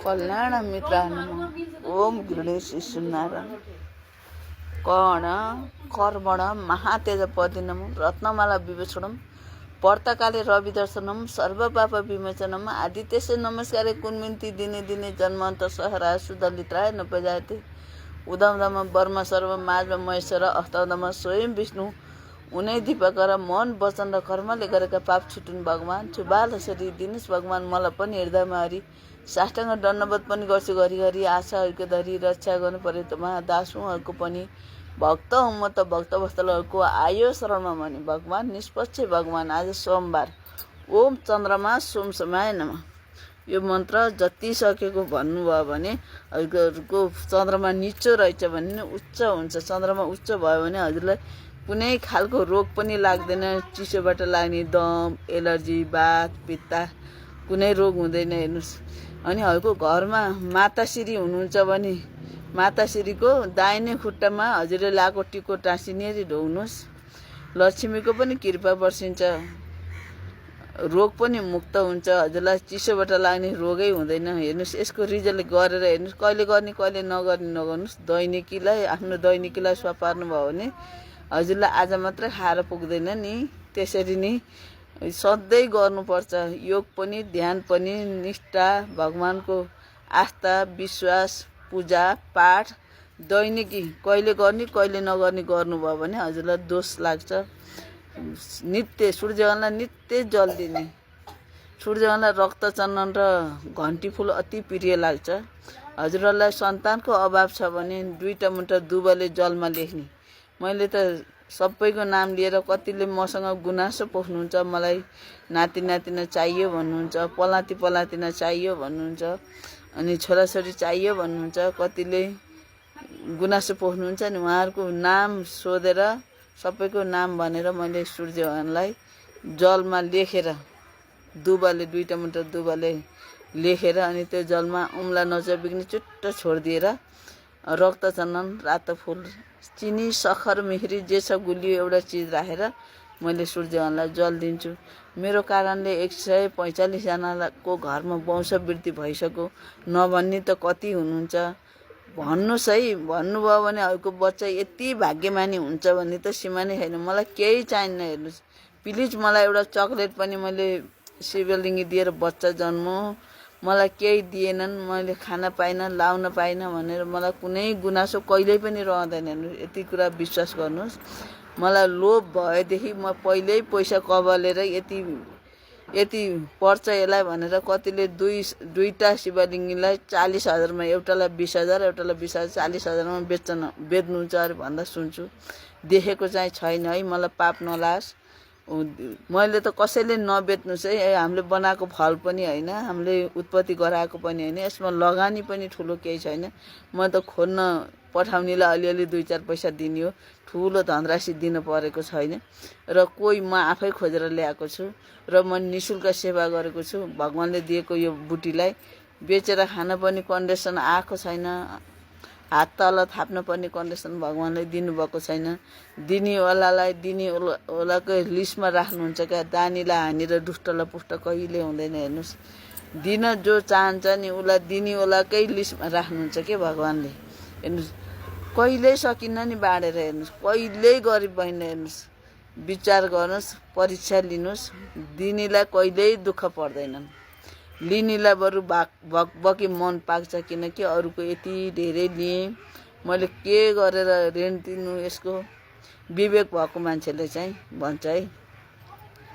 कल्याण मित्राणम ओम गणेश शिशुनारायण कर्ण कर्मण महातेजपदिनम रत्नमाला विभूषणम पर्तकाले रविदर्शनम सर्वपाप विमोचनम आदित्यस्य नमस्कारे कुन्मिन्ति दिने दिने जन्मन्त सहरा सुदलित्राय नपजायते उदमदम वर्म सर्व माझ महेश्वर अष्टदम स्वयं विष्णु उनै दीपकर मन वचन र कर्मले गरेका पाप छुटुन् भगवान छु बाल शरीर दिनुस् भगवान मलाई पनि हृदयमा हरि साष्टाङ्ग दण्डवत पनि गर्छु घरिघरि आशाहरूको धरी रक्षा गर्नु पर्यो त महादासुहरूको पनि भक्त हुँ म त भक्त वस्तुहरूको आयो शरणमा भने भगवान निष्पक्ष भगवान आज सोमबार ओम चन्द्रमा सोम समय नमः। यो मन्त्र जति सकेको भन्नुभयो भने हजुरको चन्द्रमा निचो रहेछ भने उच्च हुन्छ। चन्द्रमा उच्च भयो भने हजुरलाई कुनै खालको रोग पनि लाग्दैन। चिसोबाट लाग्ने दम एलर्जी बात पित्ता कुनै रोग हुँदैन। हेर्नुहोस् अनि हजुरको घरमा माताश्री हुनुहुन्छ भने माताश्रीको दाहिने खुट्टामा हजुरले लाएको टिको टाँसिनेरी ढोग्नुहोस्। लक्ष्मीको पनि कृपा बर्सिन्छ रोग पनि मुक्त हुन्छ। हजुरलाई चिसोबाट लाग्ने रोगै हुँदैन। हेर्नुहोस् यसको रिजल्ट गरेर हेर्नुहोस् कहिले गर्ने कहिले नगर्ने नगर्नुहोस्। दैनिकीलाई आफ्नो दैनिकीलाई सपार्नुभयो भने हजुरलाई आज मात्रै खाएर पुग्दैन नि। त्यसरी नै सधैँ गर्नुपर्छ। योग पनि ध्यान पनि निष्ठा भगवानको आस्था विश्वास पूजा पाठ दैनिकी कहिले गर्ने कहिले नगर्ने गर्नुभयो भने हजुरलाई दोष लाग्छ। नित्य सूर्यभगवानलाई नित्य जल दिने सूर्यभगवानलाई रक्त चन्दन र घन्टी फुल अति प्रिय लाग्छ। हजुरहरूलाई सन्तानको अभाव छ भने 2 मुठा दुबले जलमा लेख्ने। मैले त सबैको नाम लिएर कतिले मसँग गुनासो पोख्नुहुन्छ मलाई नाति नातिना चाहियो भन्नुहुन्छ पलाती पलातिना चाहियो भन्नुहुन्छ अनि छोराछोरी चाहियो भन्नुहुन्छ। कतिले गुनासो पोख्नुहुन्छ नि उहाँहरूको नाम सोधेर सबैको नाम भनेर मैले सूर्य भगवानलाई जलमा लेखेर दुबले 2 मुठा दुबले लेखेर अनि त्यो जलमा उम्ला नजबिकने चुट्ट छोडिदिएर रक्त चन्दन रातो फुल चिनी सखर मिश्री जे छ गुलियो एउटा चिज राखेर मैले सूर्य भगवानलाई जल दिन्छु। मेरो कारणले 145 जनाको घरमा वंशवृद्धि भइसक्यो नभन्ने त कति हुनुहुन्छ भन्नुहोस् है। भन्नुभयो भने अरूको बच्चा यति भाग्यमानी हुन्छ भन्ने त सीमा नै छैन। मलाई केही चाहिन्न। हेर्नुहोस् प्लिज मलाई एउटा चक्लेट पनि मैले शिवलिङ्गी दिएर बच्चा जन्मो मलाई केही दिएनन् मैले खान पाइनँ लाउन पाइनँ भनेर मलाई कुनै गुनासो कहिल्यै पनि रहँदैन। हेर्नुहोस् यति कुरा विश्वास गर्नुहोस्। मलाई लोभ भएदेखि म पहिल्यै पैसा कबलेर यति पर्छ यसलाई भनेर कतिले दुईटा शिवलिङ्गीलाई 40,000मा एउटालाई 20,000 एउटालाई 20,000 40,000मा बेच्नुहुन्छ अरे भन्दा सुन्छु। देखेको चाहिँ छैन है। मलाई पाप नलास्। मैले त कसैले नबेच्नुहोस् है। हामीले बनाएको फल पनि होइन हामीले उत्पत्ति गराएको पनि होइन। यसमा लगानी पनि ठुलो केही छैन। म त खोज्न पठाउनेलाई अलिअलि 2-4 पैसा दिने हो। ठुलो धनराशि दिन परेको छैन र कोही म आफै खोजेर ल्याएको छु र म निःशुल्क सेवा गरेको छु। भगवानले दिएको यो बुटीलाई बेचेर खान पनि कन्डिसन आएको छैन। हात तल थाप्न पर्ने कन्डिसन भगवानले दिनुभएको छैन। दिनेवालालाई दिनेवालाको लिस्टमा राख्नुहुन्छ क्या। दानीलाई हानेर दुष्टलाई पुष्ट कहिले हुँदैन। हेर्नुहोस् दिन जो चाहन्छ नि उसलाई दिनेवालाकै लिस्टमा राख्नुहुन्छ के भगवानले। हेर्नुहोस् कहिल्यै सकिन्न नि बाँडेर। हेर्नुहोस् कहिल्यै गरिब भएन। हेर्नुहोस् विचार गर्नुहोस् परीक्षा लिनुहोस्। दिनेलाई कहिल्यै दुःख पर्दैनन् लिनेलाई बरु भकभकी मन पाक्छ। किनकि अरूको यति धेरै लिएँ मैले के गरेर ऋण दिनु। यसको विवेक भएको मान्छेले चाहिँ भन्छ है।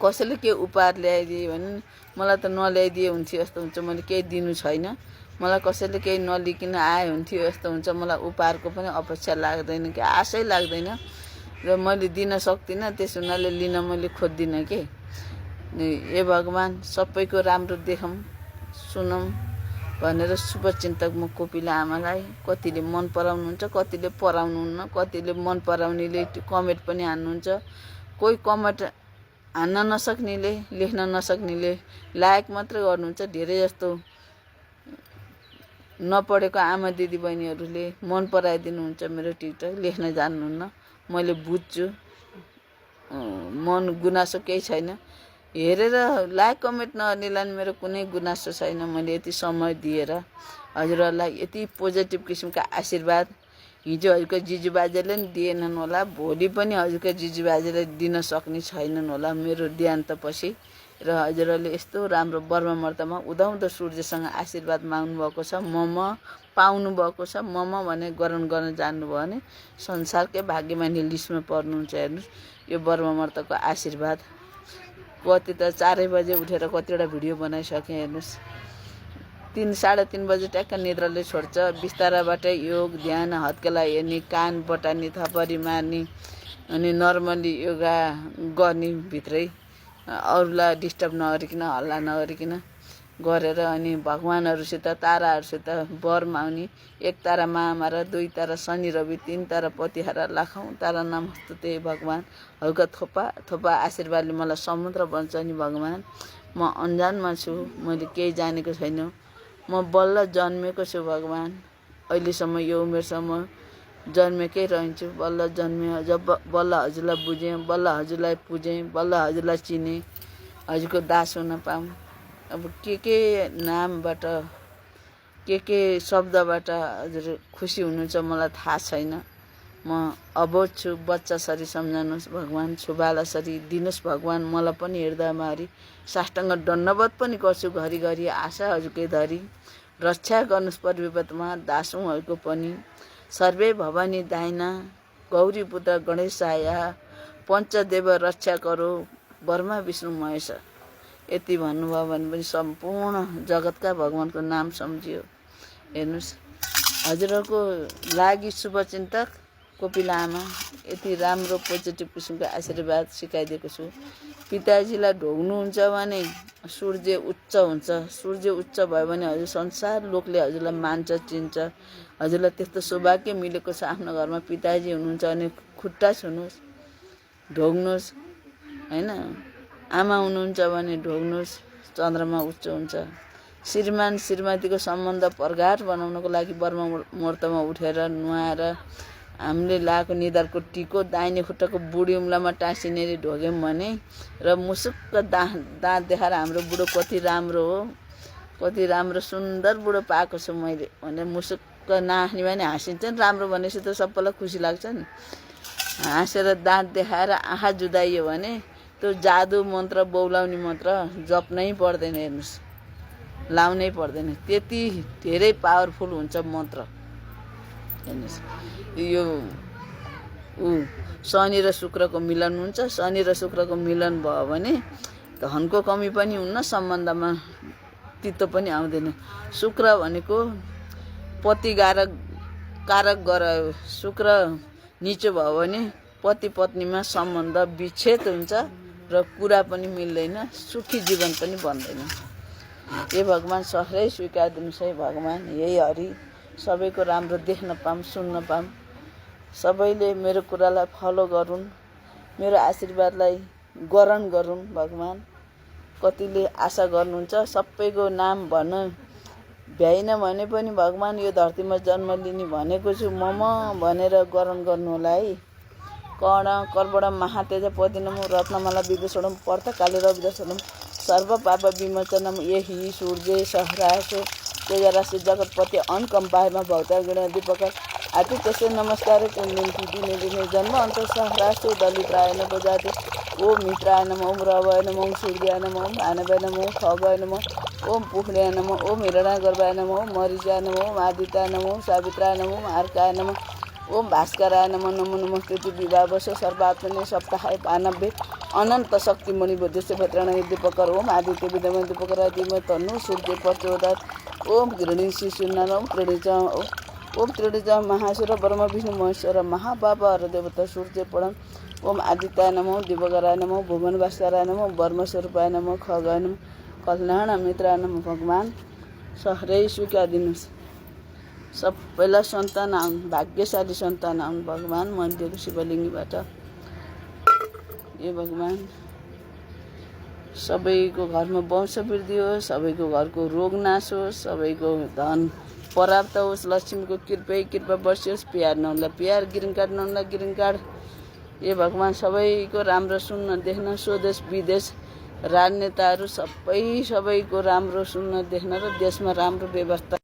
कसैले के उपहार ल्याइदिए भने मलाई त नल्याइदिए हुन्थ्यो यस्तो हुन्छ। मैले केही दिनु छैन। मलाई कसैले केही नलिकन आए हुन्थ्यो यस्तो हुन्छ। मलाई उपहारको पनि अपेक्षा लाग्दैन कि आशै लाग्दैन र मैले दिन सक्दिनँ। त्यस हुनाले लिन मैले खोज्दिनँ के। ए भगवान सबैको राम्रो देखौँ सुनौँ भनेर शुभचिन्तक म कोपिला आमालाई कतिले मन पराउनुहुन्छ कतिले पराउनुहुन्न। कतिले मन पराउनेले कमेन्ट पनि हान्नुहुन्छ। कोही कमेन्ट हान्न नसक्नेले लेख्न नसक्नेले लायक मात्रै गर्नुहुन्छ। धेरै जस्तो नपढेको आमा दिदी बहिनीहरूले मन पराइदिनुहुन्छ मेरो टिकटक। लेख्न जान्नुहुन्न मैले बुझ्छु। मन गुनासो केही छैन। हेरेर लाइक कमेन्ट नगर्नेलाई मेरो कुनै गुनासो छैन। मैले यति समय दिएर हजुरहरूलाई यति पोजिटिभ किसिमका आशीर्वाद हिजो हजुरको जिजुबाजेले नि दिएनन् होला, भोलि पनि हजुरको जिजुबाजेले दिन सक्ने छैनन् होला मेरो देहान्तपछि। र हजुरहरूले यस्तो राम्रो बर्मा मर्तमा उदाउँदो सूर्यसँग आशीर्वाद माग्नु भएको छ, पाउनु भएको छ। भने ग्रहण गर्न जान्नुभयो भने संसारकै भाग्यमानी लिस्टमा पर्नुहुन्छ। हेर्नुहोस् यो बर्मा मर्तको आशीर्वाद। कति त 4 बजे उठेर कतिवटा भिडियो बनाइसकेँ। हेर्नुहोस् 3-3:30 बजे ट्याक्क निद्राले छोड्छ। बिस्ताराबाट योग ध्यान हत्केला हेर्ने, कान बटार्ने, थपरी मार्ने, अनि नर्मली योगा गर्ने भित्रै अरूलाई डिस्टर्ब नगरिकन, हल्ला नगरिकन गरेर अनि भगवानहरूसित ताराहरूसित वर माग्ने। 1 तारा महामारा, 2 तारा शनि रवि, 3 तारा पतिहारा, लाखौँ तारा नमस्ते भगवान। हल्का थोपा थोपा आशीर्वादले मलाई समुद्र बन्छ नि भगवान। म अन्जानमा छु, मैले केही जानेको छैन। म बल्ल जन्मेको छु भगवान। अहिलेसम्म यो उमेरसम्म जन्मेकै रहन्छु। बल्ल जन्मे, जब बल्ल हजुरलाई बुझेँ, बल्ल हजुरलाई पुजेँ, बल्ल हजुरलाई चिनेँ, हजुरको दास हुन पाऊँ। अब के नामबाट के शब्दबाट हजुर खुसी हुनुहुन्छ मलाई थाहा छैन। म अबोध छु, बच्चासरी सम्झनुहोस् भगवान, छुबालासरी दिनुहोस् भगवान। मलाई पनि हृदयमा हरि साष्टाङ्ग दण्डवत पनि गर्छु घरिघरि, आशा हजुरकै धरी। रक्षा गर्नुहोस् परिविपतमा, दासौँ हजुरको पनि। सर्वे भवानी दाइना, गौरी पुत्र गणेश आया, पञ्चदेव रक्षा करो, ब्रह्मा विष्णु महेश। यति भन्नुभयो भने पनि सम्पूर्ण जगतका भगवानको नाम सम्झियो। हेर्नुहोस् हजुरहरूको लागि शुभचिन्तक कोपिला आमा यति राम्रो पोजिटिभ किसिमको आशीर्वाद सिकाइदिएको छु। पिताजीलाई ढोग्नुहुन्छ भने सूर्य उच्च हुन्छ। सूर्य उच्च भयो भने हजुर संसार लोकले हजुरलाई मान्छ, चिन्छ। हजुरलाई त्यस्तो सौभाग्य मिलेको छ। आफ्नो घरमा पिताजी हुनुहुन्छ भने खुट्टा छुनुहोस्, ढोग्नुहोस् होइन। आमा हुनुहुन्छ भने ढोग्नुहोस्, चन्द्रमा उच्च हुन्छ। श्रीमान श्रीमतीको सम्बन्ध प्रगाढ बनाउनको लागि बर्मा मुहुर्तमा उठेर नुहाएर हामीले लगाएको निधारको टिको दाहिने खुट्टाको बुढी उम्लामा टाँसिने ढोग्यौँ भने र मुसुक्क दाँत देखाएर हाम्रो बुढो कति राम्रो हो, कति राम्रो सुन्दर बुढो पाएको छु मैले भनेर मुसुक्क नाच्ने भने हाँसिन्छ नि। राम्रो भनेपछि त सबैलाई खुसी लाग्छ नि। हाँसेर दाँत देखाएर आँखा जुदाइयो भने त्यो जादु मन्त्र, बौलाउने मन्त्र जप्नै पर्दैन। हेर्नुहोस् लाउनै पर्दैन, त्यति धेरै पावरफुल हुन्छ मन्त्र। हेर्नुहोस् यो शनि र शुक्रको मिलन हुन्छ। शनि र शुक्रको मिलन भयो भने धनको कमी पनि हुन्न, सम्बन्धमा तितो पनि आउँदैन। शुक्र भनेको पति कारक ग्रह। शुक्र निचो भयो भने पति पत्नीमा सम्बन्ध विच्छेद हुन्छ र कुरा पनि मिल्दैन, सुखी जीवन पनि बन्दैन। हे भगवान सहरै स्वीकार दिनुहोस् है भगवान। यही हरि सबैको राम्रो देख्न पाऊँ, सुन्न पाऊँ। सबैले मेरो कुरालाई फलो गरून्, मेरो आशीर्वादलाई ग्रहण गरून् भगवान। कतिले आशा गर्नुहुन्छ सबैको नाम भन्न भ्याइन भने पनि भगवान यो धरतीमा जन्म लिने भनेको छु म भनेर ग्रहण गर्नु होला है। कर्ण कर्बड महातेज पदिनम रत्नमाला विभूषणम पर्तकाले रविदर्शनम सर्व पाप विमोचनम यही सूर्य सहरासो तेजराशि जगतपति अनुकम्पायमा भौता गुण दीपक आतिथ्य नमस्कार कुण्डिन्ती दिने दिने जन्म अन्त सहरासो दलित्राय नमो जाति ओम मित्राय नमः, ओम रवाय नमः, ओम सूर्याय नमः, ओम भानवाय नमः, ओम खगाय नमः, ओम पुष्ण्याय नमः, ओम हिरण्यगर्भाय नमः, ओम मरीचाय नमः, ओम आदित्याय नमः, ओम सावित्राय नमः, ओम अर्काय नमः, ओम भास्कराय नमः, नमो नमस्ते विभावश सर्वात्मने सप्ताहाय पानव्य अनंत शक्ति मणि बुद्धस्य भद्राण दीपकर ओम आदित्य विद्यमान दीपकर दिम तनु सूर्य प्रचोदयात् ओम गृणी शिशुनाम ओम त्रिणिज ओम त्रिणिज महासुर ब्रह्म विष्णु महेश्वर महापाप हर देवता सूर्य प्रणम ओम आदित्याय नमः, दिवकराय नमः, भुवन भास्कराय नमः, ब्रह्म स्वरूपाय नमः, खगाय नमः, कल्याण मित्राय नमः। भगवान सहरै स्वीकार दिनुहोस्। सबैलाई सन्तान आउन्, भाग्यशाली सन्तान आउन् भगवान मन्दिरको शिवलिङ्गीबाट। ए भगवान सबैको घरमा वंश वृद्धि होस्, सबैको घरको रोग नाश होस्, सबैको धन प्राप्त होस्, लक्ष्मीको कृपा बर्सियोस्। प्यार नहुँला प्यार, ग्रिन कार्ड नहुँला ग्रिन कार्ड। ए भगवान सबैको राम्रो सुन्न देख्न स्वदेश विदेश राजनेताहरू सबैको राम्रो सुन्न देख्न र देशमा राम्रो व्यवस्था